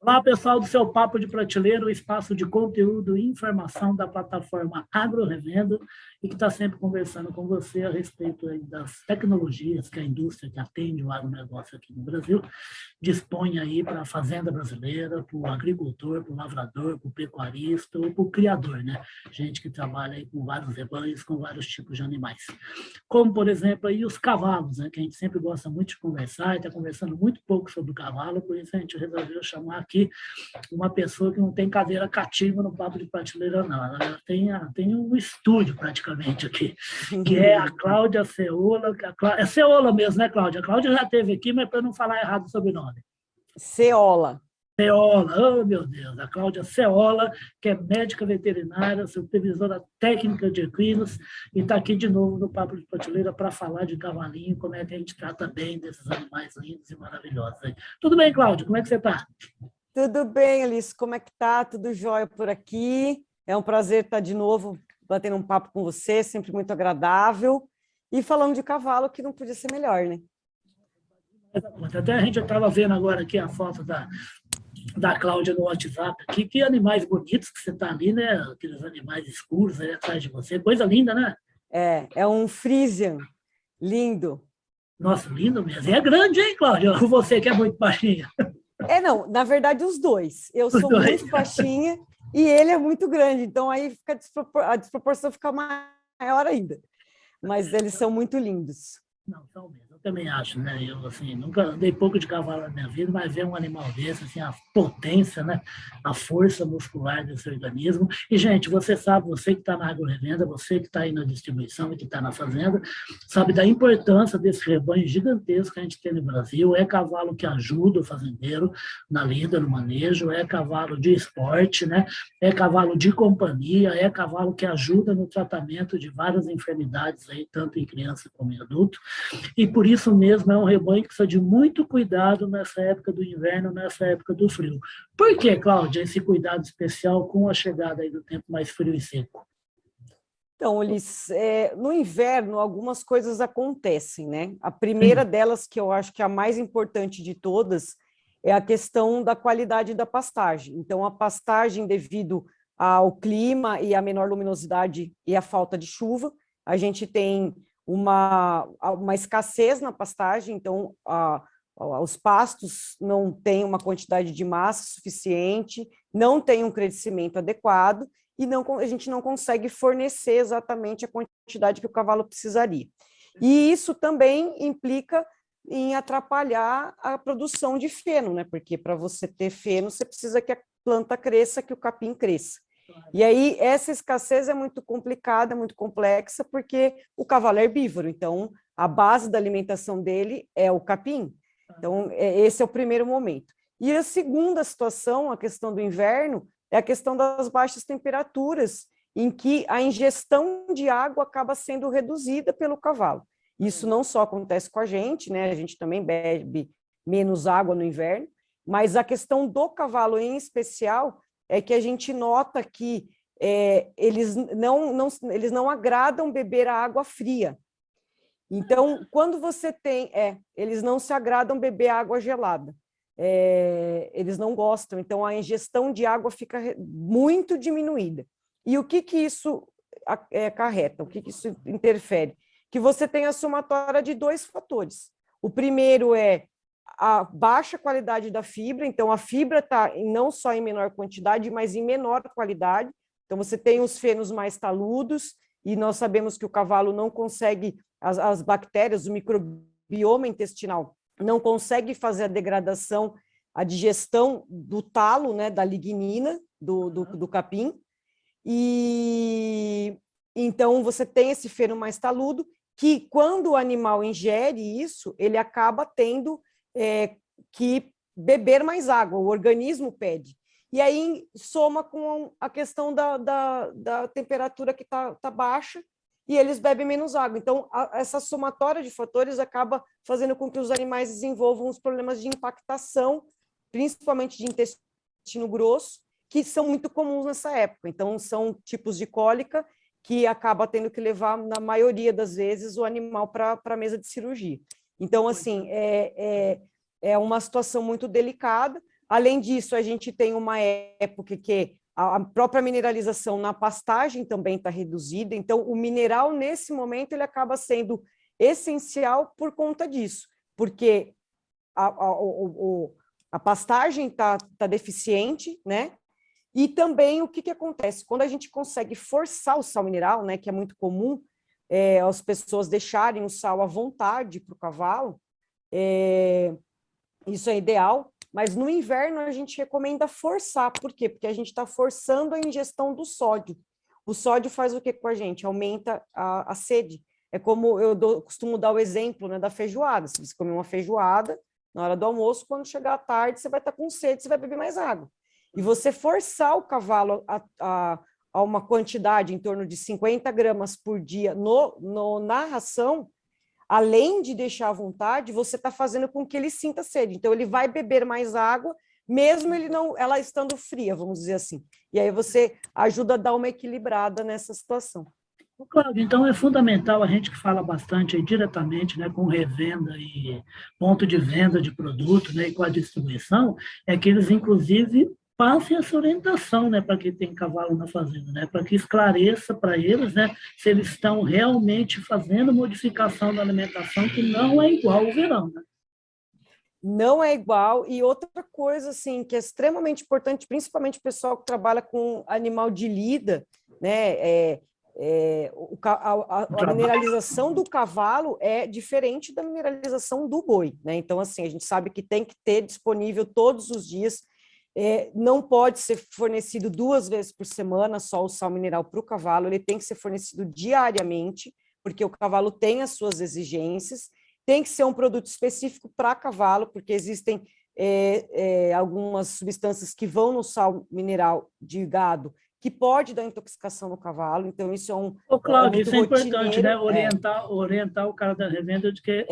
Olá, pessoal do seu Papo de Prateleira, o espaço de conteúdo e informação da plataforma Agro Revenda e que está sempre conversando com você a respeito aí das tecnologias que a indústria que atende o agronegócio aqui no Brasil dispõe aí para a fazenda brasileira, para o agricultor, para o lavrador, para o pecuarista ou para o criador, né? Gente que trabalha aí com vários rebanhos, com vários tipos de animais. Como, por exemplo, aí os cavalos, né? Que a gente sempre gosta muito de conversar e está conversando muito pouco sobre o cavalo, por isso a gente resolveu chamar aqui uma pessoa que não tem cadeira cativa no papo de prateleira, não. Ela tem um estúdio praticamente aqui, que é a Cláudia Ceola. É Ceola mesmo, né, Cláudia? A Cláudia já esteve aqui, mas para não falar errado o sobrenome. Ceola. Ceola, oh meu Deus, a Cláudia Ceola, que é médica veterinária, supervisora técnica de equinos, e está aqui de novo no Papo de Prateleira para falar de cavalinho, como é que a gente trata bem desses animais lindos e maravilhosos. Tudo bem, Cláudia? Como é que você está? Tudo bem, Alice? Como é que tá? Tudo jóia por aqui? É um prazer estar de novo batendo um papo com você, sempre muito agradável. E falando de cavalo, que não podia ser melhor, né? Até a gente estava vendo agora aqui a foto da Cláudia no WhatsApp aqui, que animais bonitos que você está ali, né? Aqueles animais escuros aí atrás de você, coisa linda, né? É um Friesian lindo. Nossa, lindo mesmo. E é grande, hein, Cláudia? Você que é muito baixinha. Não, na verdade, os dois. Eu Os sou dois. muito baixinha e ele é muito grande, então aí fica a desproporção fica maior ainda. Mas eles são muito lindos. Não, são mesmo. Eu também acho, né? Eu, assim, nunca andei pouco de cavalo na minha vida, mas ver um animal desse, assim, a potência, né? A força muscular desse organismo. E, gente, você sabe, você que está na agrorevenda, você que está aí na distribuição e que está na fazenda, sabe da importância desse rebanho gigantesco que a gente tem no Brasil. É cavalo que ajuda o fazendeiro na lida, no manejo, é cavalo de esporte, né? É cavalo de companhia, é cavalo que ajuda no tratamento de várias enfermidades aí, tanto em criança como em adulto. E por isso mesmo é um rebanho que precisa de muito cuidado nessa época do inverno, nessa época do frio. Por que, Cláudia, esse cuidado especial com a chegada aí do tempo mais frio e seco? Então, Ulisses, no inverno, algumas coisas acontecem, né? A primeira Sim. delas, que eu acho que é a mais importante de todas, é a questão da qualidade da pastagem. Então, a pastagem, devido ao clima e à menor luminosidade e à falta de chuva, a gente tem uma escassez na pastagem, então os pastos não têm uma quantidade de massa suficiente, não têm um crescimento adequado, e a gente não consegue fornecer exatamente a quantidade que o cavalo precisaria. E isso também implica em atrapalhar a produção de feno, né? Porque para você ter feno, você precisa que a planta cresça, que o capim cresça. E aí, essa escassez é muito complicada, muito complexa, porque o cavalo é herbívoro, então a base da alimentação dele é o capim. Então, esse é o primeiro momento. E a segunda situação, a questão do inverno, é a questão das baixas temperaturas, em que a ingestão de água acaba sendo reduzida pelo cavalo. Isso não só acontece com a gente, né? A gente também bebe menos água no inverno, mas a questão do cavalo em especial é que a gente nota que eles não agradam beber a água fria. Então, quando você tem... eles não se agradam beber água gelada. Eles não gostam, então a ingestão de água fica muito diminuída. E o que isso acarreta? O que isso interfere? Que você tem a somatória de dois fatores. O primeiro é a baixa qualidade da fibra, então a fibra está não só em menor quantidade, mas em menor qualidade. Então você tem os fenos mais taludos, e nós sabemos que o cavalo não consegue, as bactérias, o microbioma intestinal não consegue fazer a degradação, a digestão do talo, né, da lignina, do capim, e então você tem esse feno mais taludo, que quando o animal ingere isso, ele acaba tendo que beber mais água, o organismo pede. E aí soma com a questão da temperatura que tá baixa, e eles bebem menos água. Então, essa somatória de fatores acaba fazendo com que os animais desenvolvam os problemas de impactação, principalmente de intestino grosso, que são muito comuns nessa época. Então, são tipos de cólica que acaba tendo que levar, na maioria das vezes, o animal para a mesa de cirurgia. Então, assim, é uma situação muito delicada, Além disso, a gente tem uma época que a própria mineralização na pastagem também está reduzida, então o mineral, nesse momento, ele acaba sendo essencial por conta disso, porque a pastagem está deficiente, né? E também o que acontece? Quando a gente consegue forçar o sal mineral, né, que é muito comum, as pessoas deixarem o sal à vontade para o cavalo, isso é ideal, mas no inverno a gente recomenda forçar. Por quê? Porque a gente está forçando a ingestão do sódio. O sódio faz o que com a gente? Aumenta a sede. É como costumo dar o exemplo, né, da feijoada. Se você comer uma feijoada na hora do almoço, quando chegar à tarde, você vai estar com sede, você vai beber mais água. E você forçar o cavalo a uma quantidade em torno de 50 gramas por dia na ração, além de deixar à vontade, você está fazendo com que ele sinta sede. Então, ele vai beber mais água, mesmo ela estando fria, vamos dizer assim. E aí você ajuda a dar uma equilibrada nessa situação. Cláudio, então é fundamental a gente que fala bastante aí, diretamente, né, com revenda e ponto de venda de produto, né, e com a distribuição, é que eles, inclusive, passem essa orientação, né, para quem tem cavalo na fazenda, né, para que esclareça para eles, né, se eles estão realmente fazendo modificação da alimentação, que não é igual ao verão, né? Não é igual. E outra coisa, assim, que é extremamente importante, principalmente o pessoal que trabalha com animal de lida, né, a mineralização do cavalo é diferente da mineralização do boi, né? Então, assim, a gente sabe que tem que ter disponível todos os dias, não pode ser fornecido 2 vezes por semana só o sal mineral para o cavalo, ele tem que ser fornecido diariamente, porque o cavalo tem as suas exigências, tem que ser um produto específico para cavalo, porque existem algumas substâncias que vão no sal mineral de gado que pode dar intoxicação no cavalo, então isso Ô, Cláudio, muito isso é importante, né? rotineiro. Orientar o cara da revenda de que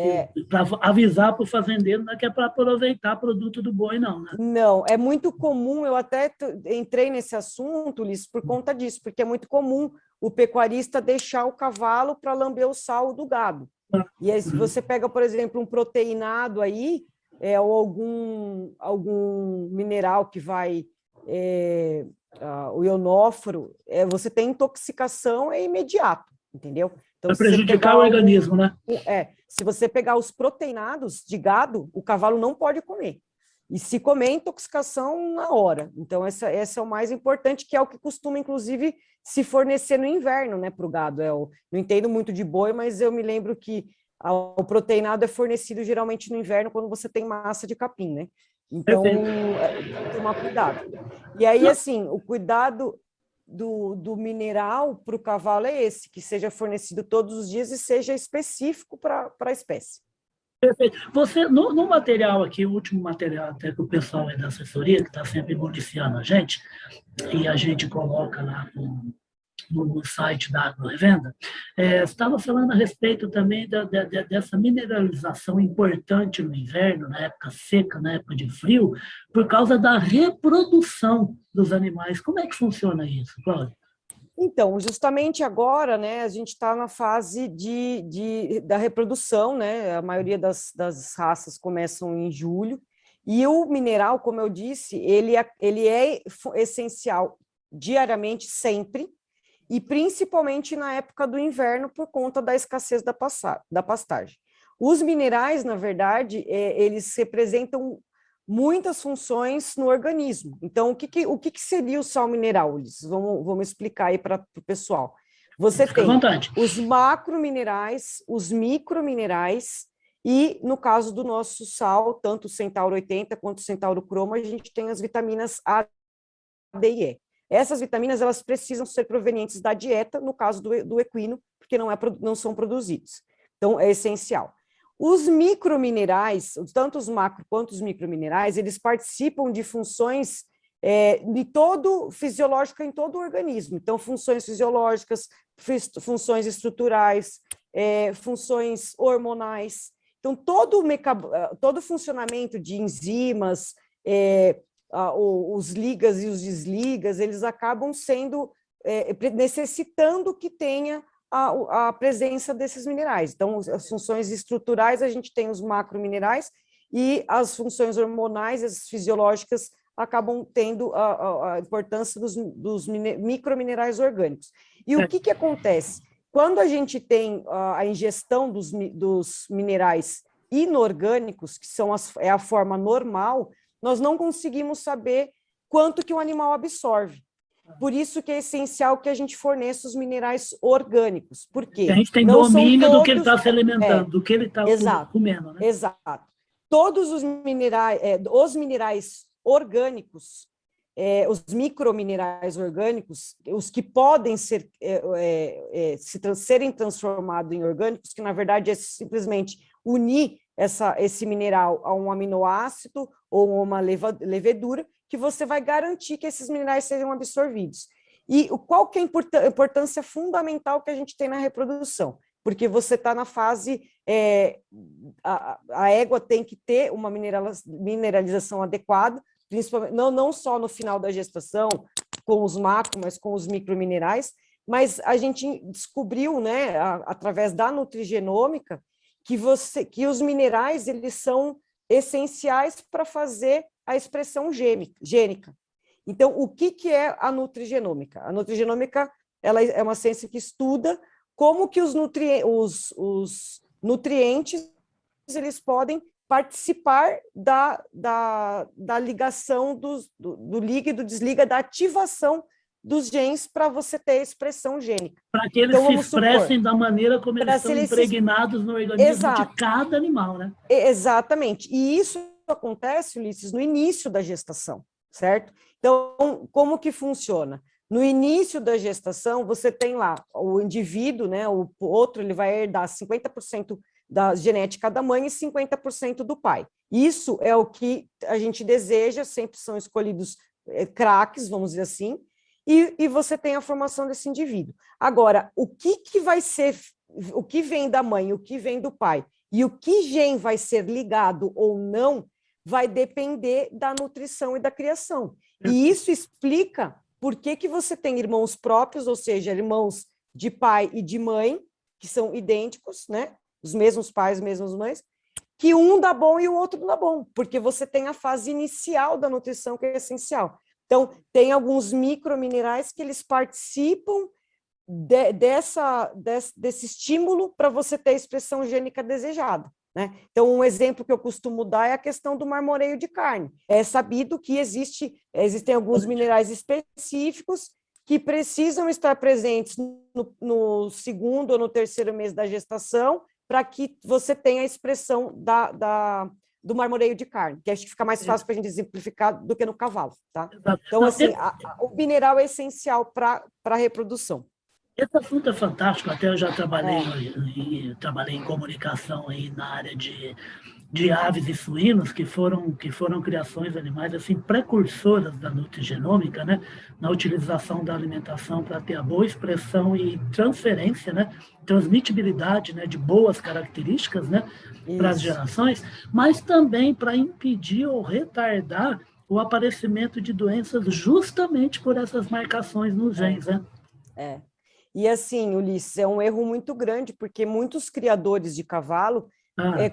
para avisar para o fazendeiro, não é que é para aproveitar produto do boi, não, né? Não, é muito comum, eu até entrei nesse assunto, Liz, por conta disso, porque é muito comum o pecuarista deixar o cavalo para lamber o sal do gado. E aí, se você pega, por exemplo, um proteinado aí, ou algum mineral que vai, o ionóforo, você tem intoxicação, é imediato, entendeu? Então, Vai prejudicar o organismo, né? Se você pegar os proteinados de gado, o cavalo não pode comer. E se comer, intoxicação na hora. Então, essa é o mais importante, que é o que costuma, inclusive, se fornecer no inverno, né, para o gado. Eu não entendo muito de boi, mas eu me lembro que o proteinado é fornecido geralmente no inverno, quando você tem massa de capim, né? Então, tem que tomar cuidado. E aí, assim, o cuidado do mineral para o cavalo é esse, que seja fornecido todos os dias e seja específico para a espécie. Perfeito. Você, no material aqui, o último material até que o pessoal é da assessoria, que está sempre municiando a gente, e a gente coloca lá no site da Agrorevenda, estava falando a respeito também dessa mineralização importante no inverno, na época seca, na época de frio, por causa da reprodução dos animais. Como é que funciona isso, Cláudio? Então, justamente agora, né, a gente está na fase da reprodução, né? A maioria das raças começam em julho, e o mineral, como eu disse, ele é essencial diariamente, sempre, e principalmente na época do inverno, por conta da escassez da pastagem. Os minerais, na verdade, eles representam muitas funções no organismo. Então, o que seria o sal mineral? Vamos explicar aí para o pessoal. Você tem os macrominerais, os microminerais, e no caso do nosso sal, tanto o Centauro 80 quanto o Centauro Cromo, a gente tem as vitaminas A, D e E. Essas vitaminas, elas precisam ser provenientes da dieta, no caso do equino, porque não são produzidos. Então, é essencial. Os microminerais, tanto os macro quanto os microminerais, eles participam de funções fisiológicas em todo o organismo. Então, funções fisiológicas, funções estruturais, funções hormonais. Então, todo o funcionamento de enzimas, os ligas e os desligas, eles acabam necessitando que tenha a presença desses minerais. Então, as funções estruturais, a gente tem os macrominerais, e as funções hormonais, as fisiológicas, acabam tendo a importância dos microminerais orgânicos. E o que acontece? Quando a gente tem a ingestão dos minerais inorgânicos, que é a forma normal, nós não conseguimos saber quanto que o animal absorve. Por isso que é essencial que a gente forneça os minerais orgânicos. Por quê? A gente tem não domínio todos, do que ele está se alimentando, do que ele está comendo, né? Exato. Todos os minerais orgânicos, os microminerais orgânicos, os que podem serem transformados em orgânicos, que na verdade é simplesmente unir esse mineral a um aminoácido ou uma levedura, que você vai garantir que esses minerais sejam absorvidos. E qual que é a importância fundamental que a gente tem na reprodução? Porque você está na fase, a égua tem que ter uma mineralização adequada, principalmente, não só no final da gestação, com os macro, mas com os microminerais, mas a gente descobriu, né, através da nutrigenômica, que os minerais eles são essenciais para fazer a expressão gênica. Então, o que é a nutrigenômica? A nutrigenômica ela é uma ciência que estuda como que os nutrientes eles podem participar da ligação do liga e do desliga, da ativação dos genes para você ter expressão gênica. Para que eles se expressem da maneira como eles estão impregnados no organismo de cada animal, né? Exatamente. E isso acontece, Ulisses, no início da gestação, certo? Então, como que funciona? No início da gestação, você tem lá o indivíduo, né? O outro, ele vai herdar 50% da genética da mãe e 50% do pai. Isso é o que a gente deseja, sempre são escolhidos craques, vamos dizer assim, e você tem a formação desse indivíduo. Agora, o que vai ser, o que vem da mãe, o que vem do pai, e o que gene vai ser ligado ou não, vai depender da nutrição e da criação. E isso explica por que você tem irmãos próprios, ou seja, irmãos de pai e de mãe, que são idênticos, né? Os mesmos pais, mesmas mães, que um dá bom e o outro não dá bom, porque você tem a fase inicial da nutrição que é essencial. Então, tem alguns microminerais que eles participam desse estímulo para você ter a expressão gênica desejada, né? Então, um exemplo que eu costumo dar é a questão do marmoreio de carne. É sabido que existem alguns minerais específicos que precisam estar presentes no segundo ou no terceiro mês da gestação para que você tenha a expressão do marmoreio de carne, que acho que fica mais fácil para a gente exemplificar do que no cavalo, tá? Então, assim, o mineral é essencial para a reprodução. Esse assunto é fantástico, até eu já trabalhei em comunicação aí na área de aves e suínos, que foram criações animais assim, precursoras da nutrigenômica, né? Na utilização da alimentação para ter a boa expressão e transferência, né? Transmitibilidade, né? De boas características, né? Para as gerações, mas também para impedir ou retardar o aparecimento de doenças justamente por essas marcações nos genes, né? E assim, Ulisses, é um erro muito grande, porque muitos criadores de cavalo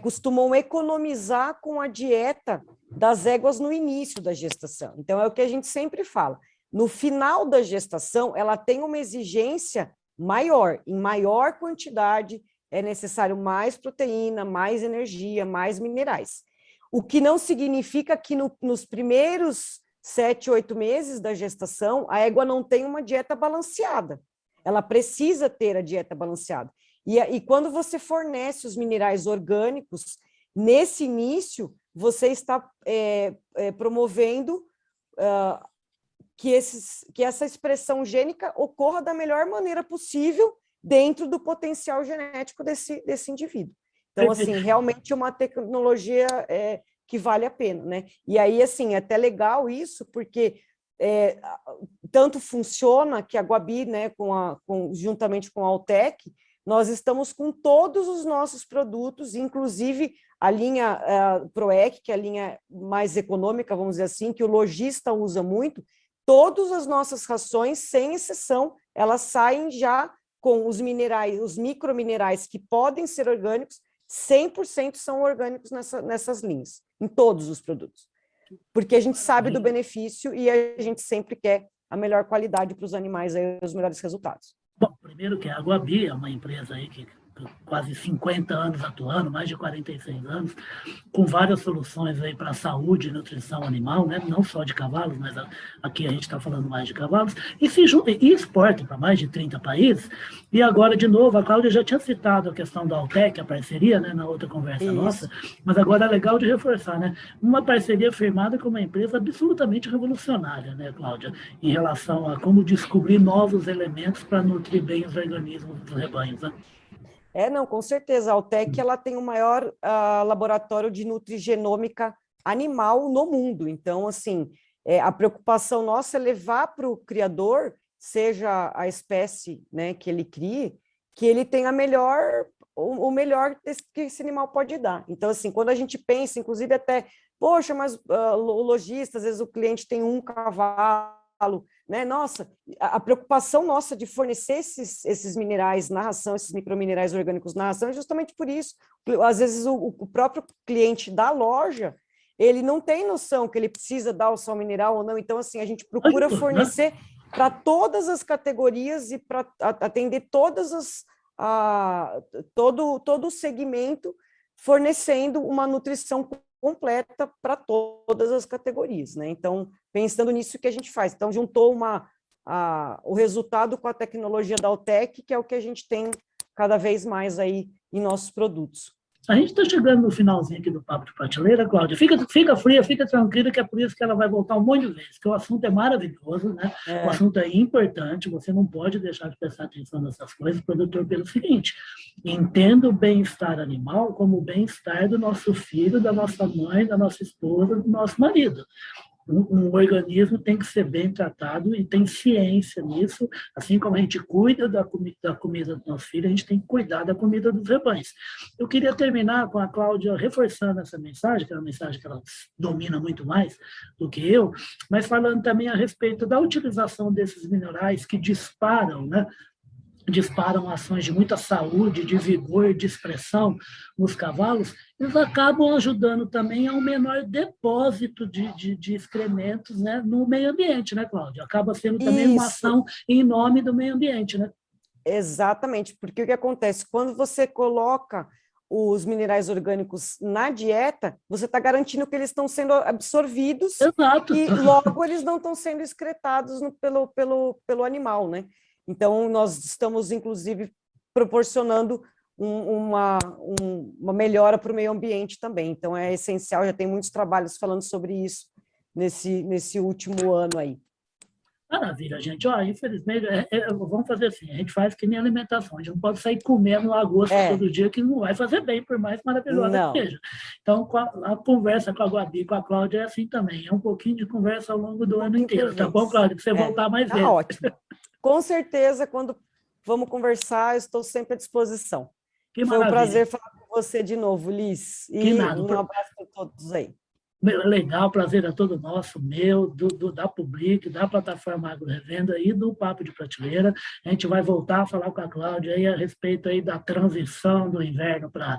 costumam economizar com a dieta das éguas no início da gestação. Então, é o que a gente sempre fala. No final da gestação, ela tem uma exigência maior, em maior quantidade, é necessário mais proteína, mais energia, mais minerais. O que não significa que nos primeiros 7, 8 meses da gestação, a égua não tem uma dieta balanceada. Ela precisa ter a dieta balanceada. E quando você fornece os minerais orgânicos, nesse início, você está promovendo que essa expressão gênica ocorra da melhor maneira possível dentro do potencial genético desse indivíduo. Então, assim, realmente é uma tecnologia que vale a pena, né? E aí, assim, é até legal isso, porque tanto funciona que a Guabi, né, juntamente com a Altec, nós estamos com todos os nossos produtos, inclusive a linha ProEC, que é a linha mais econômica, vamos dizer assim, que o lojista usa muito. Todas as nossas rações, sem exceção, elas saem já com os minerais, os microminerais que podem ser orgânicos, 100% são orgânicos nessas linhas, em todos os produtos. Porque a gente sabe do benefício e a gente sempre quer a melhor qualidade para os animais, aí, os melhores resultados. Bom, primeiro que a Aguabi é uma empresa aí que quase 50 anos atuando, mais de 46 anos, com várias soluções aí para a saúde e nutrição animal, né? Não só de cavalos, mas aqui a gente está falando mais de cavalos, e exporta para mais de 30 países. E agora, de novo, a Cláudia já tinha citado a questão da Altec, a parceria, né, na outra conversa nossa, mas agora é legal de reforçar, né? Uma parceria firmada com uma empresa absolutamente revolucionária, né, Cláudia, em relação a como descobrir novos elementos para nutrir bem os organismos dos rebanhos, né? Não, com certeza. A Altec ela tem o maior laboratório de nutrigenômica animal no mundo. Então, assim, a preocupação nossa é levar para o criador, seja a espécie, né, que ele crie, que ele tenha o melhor que esse animal pode dar. Então, assim, quando a gente pensa, inclusive até, poxa, mas o lojista, às vezes o cliente tem um cavalo, né? Nossa, a preocupação nossa de fornecer esses minerais na ração, esses microminerais orgânicos na ração, é justamente por isso. Às vezes o próprio cliente da loja, ele não tem noção que ele precisa dar o sal mineral ou não, então assim, a gente procura fornecer para todas as categorias e para atender todo o segmento, fornecendo uma nutrição completa para todas as categorias, né? Então, pensando nisso que a gente faz. Então, juntou o resultado com a tecnologia da Altec, que é o que a gente tem cada vez mais aí em nossos produtos. A gente está chegando no finalzinho aqui do Papo de Prateleira, Cláudia. Fica fria, fica tranquila, que é por isso que ela vai voltar um monte de vezes, que o assunto é maravilhoso, né? O assunto é importante, você não pode deixar de prestar atenção nessas coisas, produtor, pelo seguinte: entenda o bem-estar animal como o bem-estar do nosso filho, da nossa mãe, da nossa esposa, do nosso marido. Um organismo tem que ser bem tratado e tem ciência nisso, assim como a gente cuida da comida do nosso filho, a gente tem que cuidar da comida dos rebanhos. Eu queria terminar com a Cláudia reforçando essa mensagem, que é uma mensagem que ela domina muito mais do que eu, mas falando também a respeito da utilização desses minerais que disparam, né? Disparam ações de muita saúde, de vigor, de expressão nos cavalos, eles acabam ajudando também ao menor depósito de excrementos, né, no meio ambiente, né, Cláudia? Acaba sendo também uma ação em nome do meio ambiente, né? Exatamente, porque o que acontece? Quando você coloca os minerais orgânicos na dieta, você está garantindo que eles estão sendo absorvidos. Exato. E logo eles não estão sendo excretados pelo animal, né? Então, nós estamos, inclusive, proporcionando uma melhora para o meio ambiente também. Então, é essencial, já tem muitos trabalhos falando sobre isso nesse último ano aí. Maravilha, gente. Infelizmente, vamos fazer assim, a gente faz que nem alimentação, a gente não pode sair comendo lagosta todo dia, que não vai fazer bem, por mais maravilhosa que seja. Então, a conversa com a Guabi, com a Cláudia, é assim também, é um pouquinho de conversa ao longo do ano inteiro, tá bom, Cláudia? Para você voltar mais vezes. Ótimo. Com certeza, quando vamos conversar, eu estou sempre à disposição. Foi um prazer falar com você de novo, Liz. E um abraço para todos aí. Legal, prazer é todo nosso, meu, da Public, da plataforma Agro Revenda e do Papo de Prateleira. A gente vai voltar a falar com a Cláudia aí a respeito aí da transição do inverno para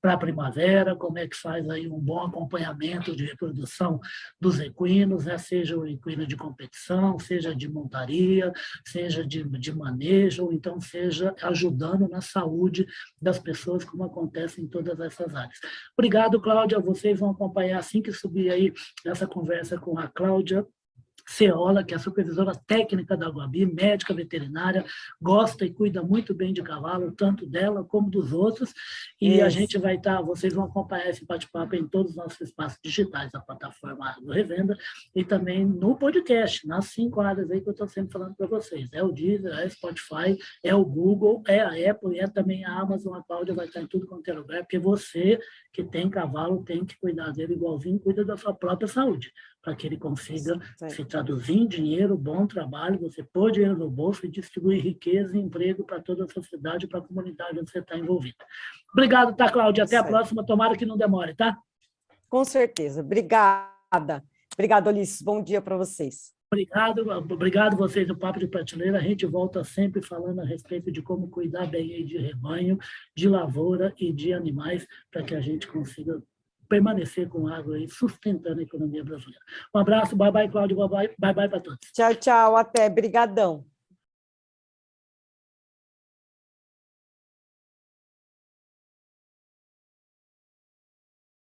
a primavera, como é que faz aí um bom acompanhamento de reprodução dos equinos, né? Seja o equino de competição, seja de montaria, seja de manejo, ou então seja ajudando na saúde das pessoas, como acontece em todas essas áreas. Obrigado, Cláudia. Vocês vão acompanhar assim que subir aí essa conversa com a Cláudia Ceola, que é a supervisora técnica da Aguabi, médica veterinária, gosta e cuida muito bem de cavalo, tanto dela como dos outros, e a gente vai estar, vocês vão acompanhar esse bate-papo em todos os nossos espaços digitais, a plataforma Agro Revenda, e também no podcast, nas 5 áreas aí que eu estou sempre falando para vocês, é o Deezer, é o Spotify, é o Google, é a Apple, e é também a Amazon. A Cláudia vai estar em tudo quanto é lugar, porque você que tem cavalo tem que cuidar dele igualzinho cuida da sua própria saúde, para que ele consiga se traduzir em dinheiro, bom trabalho, você pôr dinheiro no bolso e distribuir riqueza e emprego para toda a sociedade, para a comunidade onde você está envolvido. Obrigado, tá, Cláudia? Até a próxima, tomara que não demore, tá? Com certeza. Obrigada. Obrigado, Ulisses. Bom dia para vocês. Obrigado vocês do Papo de Prateleira. A gente volta sempre falando a respeito de como cuidar bem aí de rebanho, de lavoura e de animais, para que a gente consiga permanecer com água aí, sustentando a economia brasileira. Um abraço, bye bye, Cláudio, bye bye para todos. Tchau, tchau, até, brigadão.